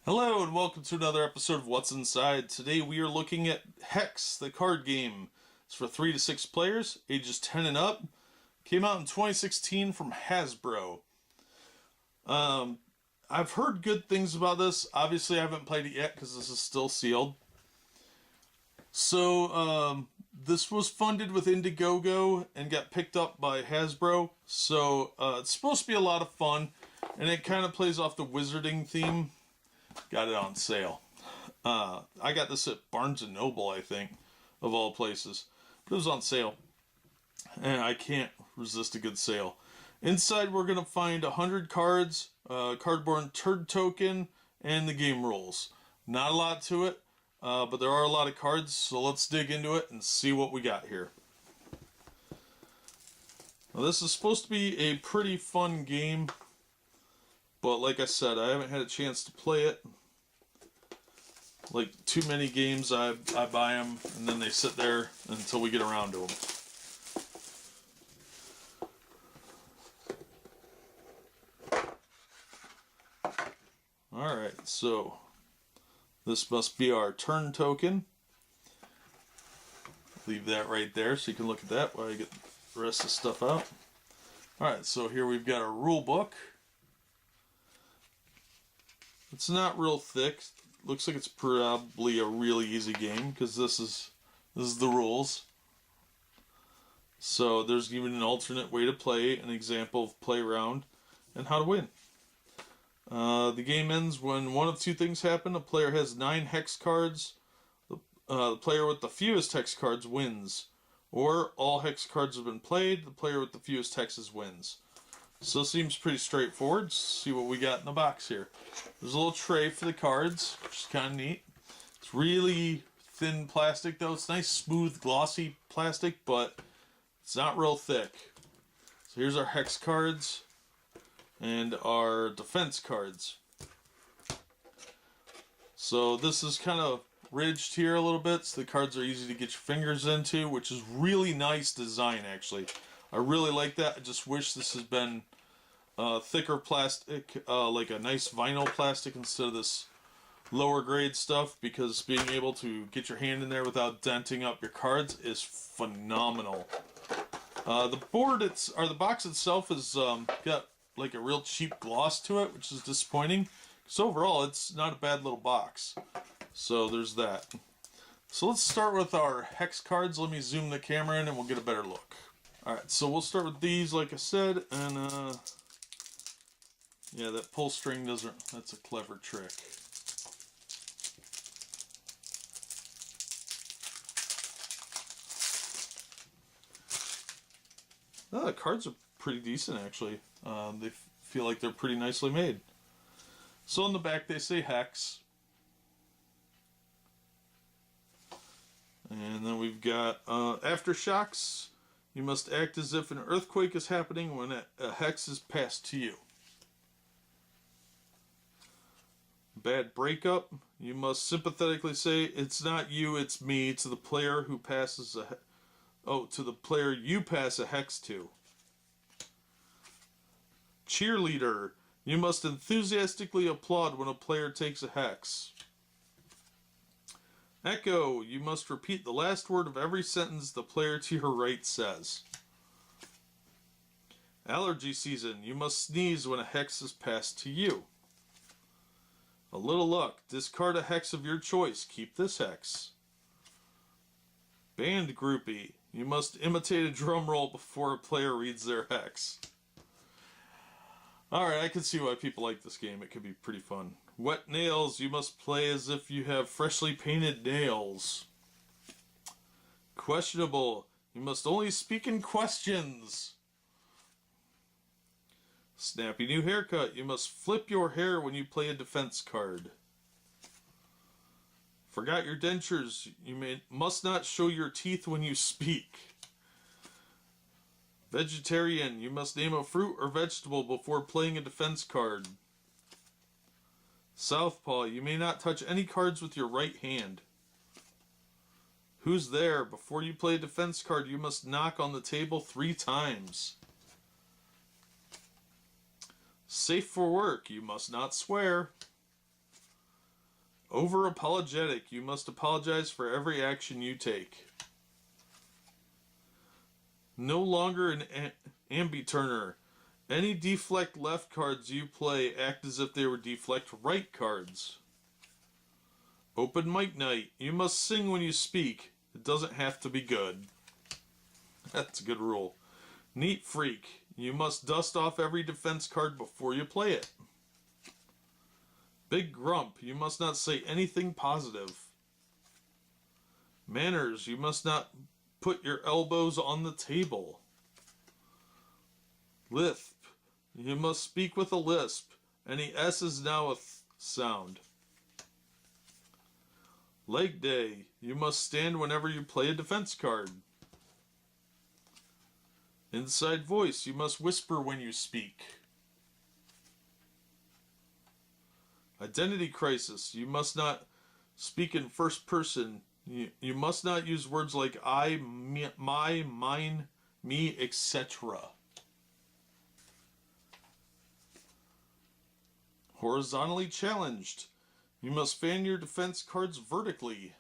Hello and welcome to another episode of What's Inside. Today we are looking at Hex, the card game. It's for 3 to 6 players, ages 10 and up. Came out in 2016 from Hasbro. I've heard good things about this. Obviously I haven't played it yet because this is still sealed. So this was funded with Indiegogo and got picked up by Hasbro. So it's supposed to be a lot of fun, and it kind of plays off the wizarding theme. Got it on sale. I got this at Barnes & Noble, I think, of all places. But it was on sale. And I can't resist a good sale. Inside we're going to find 100 cards, cardboard turd token, and the game rules. Not a lot to it, but there are a lot of cards, so let's dig into it and see what we got here. Now this is supposed to be a pretty fun game. But like I said, I haven't had a chance to play it. Like too many games, I buy them and then they sit there until we get around to them. Alright, so this must be our turn token. Leave that right there so you can look at that while I get the rest of the stuff out. Alright, so here we've got our rule book. It's not real thick. Looks like it's probably a really easy game because this is the rules. So there's even an alternate way to play, an example of play around, and how to win. The game ends when one of two things happen. A player has 9 hex cards. The player with the fewest hex cards wins. Or all hex cards have been played. The player with the fewest hexes wins. So it seems pretty straightforward. Let's see what we got in the box here. There's a little tray for the cards, which is kind of neat. It's really thin plastic though. It's nice, smooth, glossy plastic, but it's not real thick. So here's our hex cards and our defense cards. So this is kind of ridged here a little bit, so the cards are easy to get your fingers into, which is really nice design actually. I really like that. I just wish this had been thicker plastic, like a nice vinyl plastic instead of this lower grade stuff, because being able to get your hand in there without denting up your cards is phenomenal. The box itself has got like a real cheap gloss to it, which is disappointing. So overall, it's not a bad little box. So there's that. So let's start with our hex cards. Let me zoom the camera in and we'll get a better look. Alright, so we'll start with these, like I said, and yeah, that pull string doesn't, that's a clever trick. Oh, the cards are pretty decent actually. They feel like they're pretty nicely made. So on the back they say Hex. And then we've got Aftershocks. You must act as if an earthquake is happening when a hex is passed to you. Bad breakup. You must sympathetically say, "It's not you, it's me," to the player who passes to the player you pass a hex to. Cheerleader. You must enthusiastically applaud when a player takes a hex. Echo. You must repeat the last word of every sentence the player to your right says. Allergy season. You must sneeze when a hex is passed to you. A little luck. Discard a hex of your choice. Keep this hex. Band groupie. You must imitate a drum roll before a player reads their hex. Alright, I can see why people like this game. It could be pretty fun. Wet nails. You must play as if you have freshly painted nails. Questionable. You must only speak in questions. Snappy new haircut. You must flip your hair when you play a defense card. Forgot your dentures. You must not show your teeth when you speak. Vegetarian. You must name a fruit or vegetable before playing a defense card. Southpaw. You may not touch any cards with your right hand. Who's there? Before you play a defense card, you must knock on the table 3 times. Safe for work. You must not swear. Over-apologetic. You must apologize for every action you take. No longer an ambi-turner. Any deflect left cards you play act as if they were deflect right cards. Open mic night. You must sing when you speak. It doesn't have to be good. That's a good rule. Neat freak. You must dust off every defense card before you play it. Big grump. You must not say anything positive. Manners. You must not put your elbows on the table. Lisp. You must speak with a lisp. Any S is now a sound. Leg day. You must stand whenever you play a defense card. Inside voice. You must whisper when you speak. Identity crisis. You must not speak in first person. You must not use words like I, me, my, mine, me, etc. Horizontally challenged. You must fan your defense cards vertically.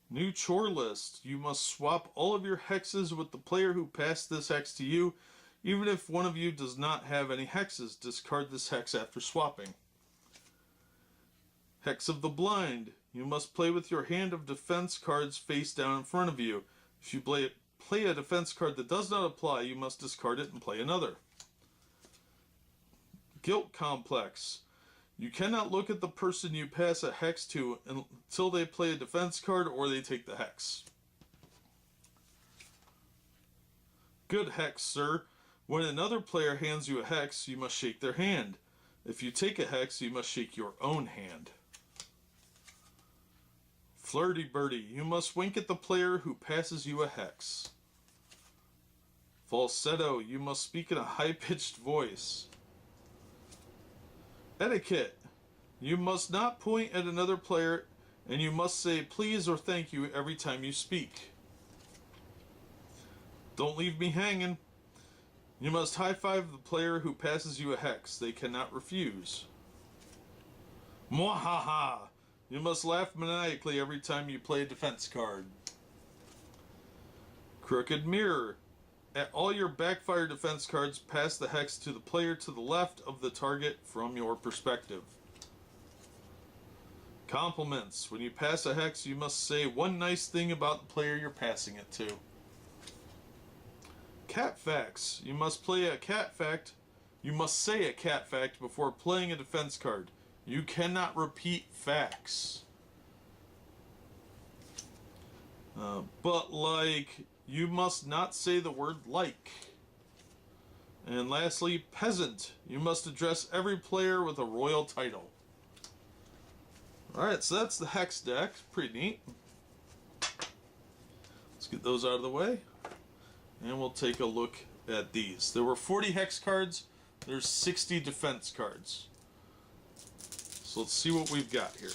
New chore list. You must swap all of your hexes with the player who passed this hex to you. Even if one of you does not have any hexes, discard this hex after swapping. Hex of the blind. You must play with your hand of defense cards face down in front of you. If you play a defense card that does not apply, you must discard it and play another. Guilt complex. You cannot look at the person you pass a hex to until they play a defense card or they take the hex. Good hex, sir. When another player hands you a hex, you must shake their hand. If you take a hex, you must shake your own hand. Flirty birdie. You must wink at the player who passes you a hex. Falsetto. You must speak in a high-pitched voice. Etiquette. You must not point at another player, and you must say please or thank you every time you speak. Don't leave me hanging. You must high-five the player who passes you a hex. They cannot refuse. Mwahaha! You must laugh maniacally every time you play a defense card. Crooked mirror. At all your backfire defense cards, pass the hex to the player to the left of the target from your perspective. Compliments. When you pass a hex, you must say one nice thing about the player you're passing it to. Cat facts. You must play a cat fact. You must say a cat fact before playing a defense card. You cannot repeat facts. But like, you must not say the word like. And lastly, peasant. You must address every player with a royal title. Alright, so that's the hex deck. Pretty neat. Let's get those out of the way. And we'll take a look at these. There were 40 hex cards. There's 60 defense cards. So let's see what we've got here.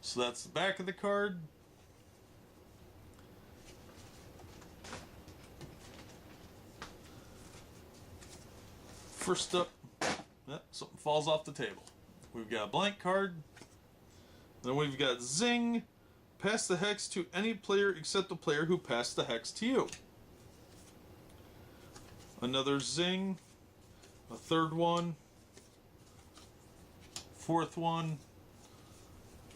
So that's the back of the card. First up, something falls off the table. We've got a blank card. Then we've got zing. Pass the hex to any player except the player who passed the hex to you. Another zing. A third one. Fourth one.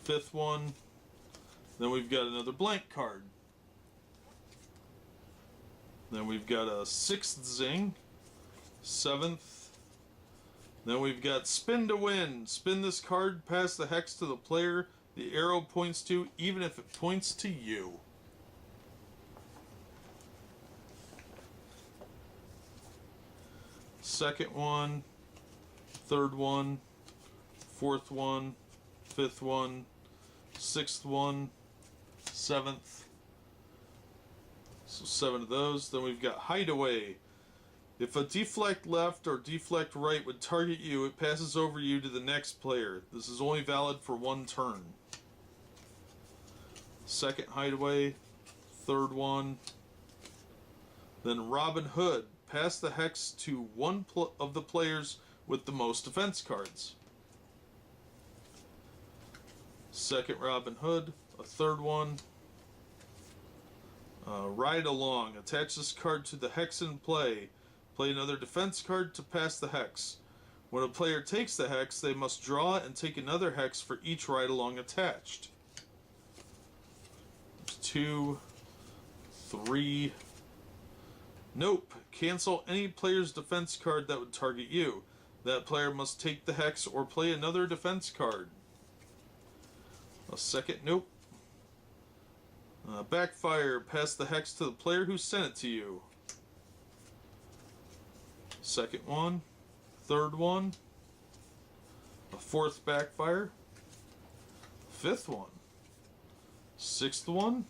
Fifth one. Then we've got another blank card. Then we've got a sixth zing. Seventh. Then we've got spin to win. Spin this card, pass the hex to the player the arrow points to, even if it points to you. Second one, third one, fourth one, fifth one, sixth one, seventh. So 7 of those. Then we've got hideaway. If a deflect left or deflect right would target you, it passes over you to the next player. This is only valid for one turn. Second hideaway, third one, Then Robin Hood. Pass the hex to one of the players with the most defense cards. Second Robin Hood. A third one. Ride Along. Attach this card to the hex in play. Play another defense card to pass the hex. When a player takes the hex, they must draw and take another hex for each Ride Along attached. 2, 3. Nope. Cancel any player's defense card that would target you. That player must take the hex or play another defense card. A second nope. Backfire. Pass the hex to the player who sent it to you. Second one. Third one. A fourth backfire. Fifth one. Sixth one.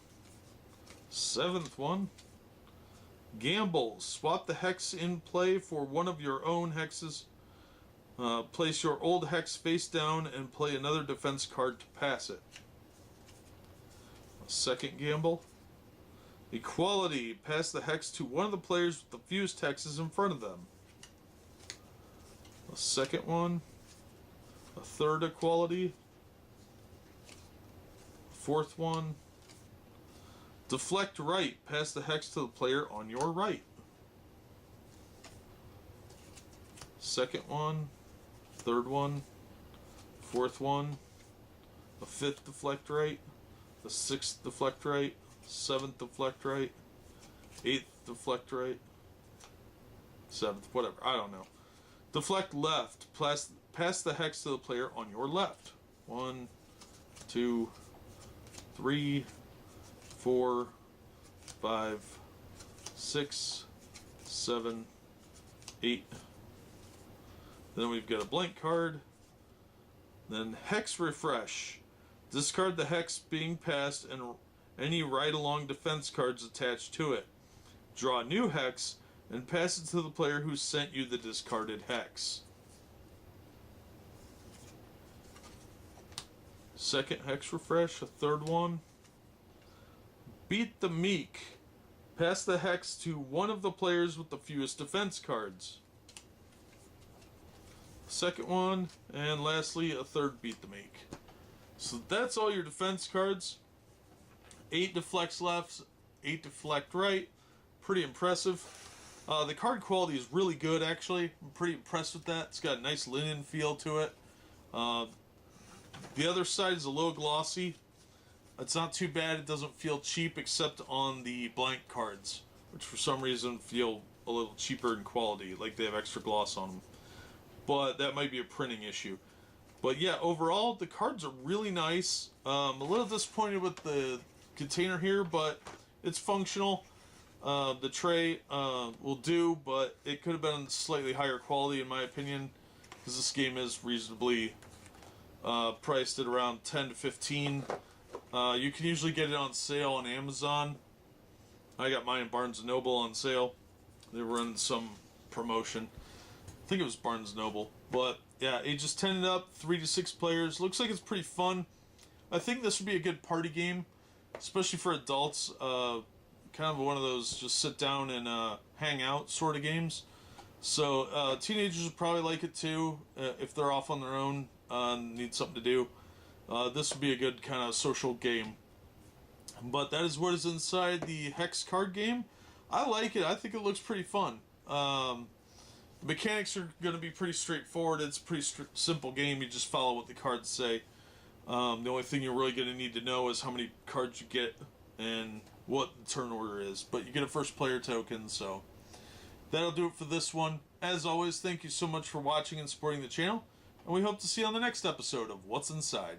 Seventh one. Gamble. Swap the hex in play for one of your own hexes. Place your old hex face down and play another defense card to pass it. A second gamble. Equality. Pass the hex to one of the players with the fewest hexes in front of them. A second one. A third equality. Fourth one. Deflect right. Pass the hex to the player on your right. Second one. Third one. Fourth one. A fifth deflect right. The sixth deflect right. Seventh deflect right. Eighth deflect right. Seventh, whatever. I don't know. Deflect left. Pass the hex to the player on your left. 1, 2, 3, 4, 5, 6, 7, 8. Then we've got a blank card. Then Hex Refresh. Discard the hex being passed and any ride-along defense cards attached to it. Draw a new hex and pass it to the player who sent you the discarded hex. Second Hex Refresh, a third one. Beat the Meek. Pass the hex to one of the players with the fewest defense cards. Second one, and lastly, a third Beat the Meek. So that's all your defense cards. 8 deflects left, 8 deflect right. Pretty impressive. The card quality is really good, actually. I'm pretty impressed with that. It's got a nice linen feel to it. The other side is a little glossy. It's not too bad. It doesn't feel cheap except on the blank cards, which for some reason feel a little cheaper in quality, like they have extra gloss on them. But that might be a printing issue. But yeah, overall, the cards are really nice. A little disappointed with the container here, but it's functional. The tray will do, but it could have been slightly higher quality in my opinion, because this game is reasonably priced at around 10 to 15. You can usually get it on sale on Amazon. I got mine in Barnes & Noble on sale. They were running some promotion. I think it was Barnes & Noble. But yeah, ages 10 and up, 3 to 6 players. Looks like it's pretty fun. I think this would be a good party game, especially for adults. Kind of one of those just sit down and hang out sort of games. So teenagers would probably like it too if they're off on their own, need something to do. This would be a good kind of social game. But that is what is inside the Hex card game. I like it. I think it looks pretty fun. The mechanics are going to be pretty straightforward. It's a pretty simple game. You just follow what the cards say. The only thing you're really going to need to know is how many cards you get and what the turn order is. But you get a first player token, so that'll do it for this one. As always, thank you so much for watching and supporting the channel, and we hope to see you on the next episode of What's Inside.